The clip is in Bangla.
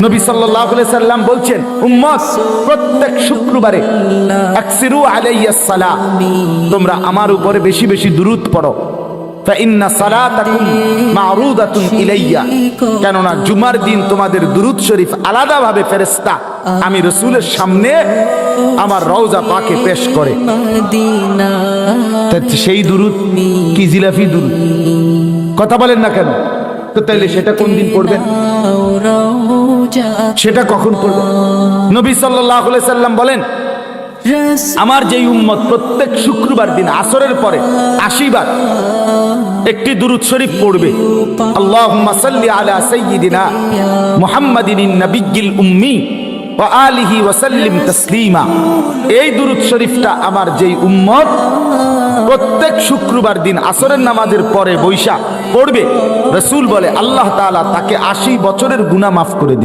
নবী সাল্লাল্লাহু আলাইহি সাল্লাম বলছেন, উম্মত প্রত্যেক শুক্রবারে আকসিরু আলাইয়াস সালাম, তোমরা আমার উপরে বেশি বেশি দুরূদ পড়ো। ফাইন্না সালাতাকুম মা'রুদাতুন ইলাইয়া, কেননা জুমার দিন তোমাদের দুরূদ শরীফ আলাদাভাবে ফেরেশতা আমি রাসূলের সামনে আমার রওজা পাকে পেশ করে। সেই দুরূদ কি জিলাফি দুরূদ? কথা বলেন না কেন? তো তাইলে সেটা কোন দিন পড়বেন? সেটা কখন পড়বেন? নবী সাল্লাল্লাহু আলাইহি সাল্লাম বলেন, আমার যেই উম্মত প্রত্যেক শুক্রবার দিন আসরের পরে 80 বার একটি দুরূদ শরীফ পড়বে, আল্লাহুম্মা সাল্লি আলা সাইয়্যিদিনা মুহাম্মাদিন নাবিয়্যিল উম্মি ওয়া আলিহি ওয়া সাল্লিম তাসলিমা, এই দুরূদ শরীফটা আমার যেই উম্মত প্রত্যেক শুক্রবার দিন আসরের নামাজের পরে বৈশা পড়বে, রাসূল বলে আল্লাহ তাআলা তাকে 80 বছরের গুনাহ মাফ করে দিবে।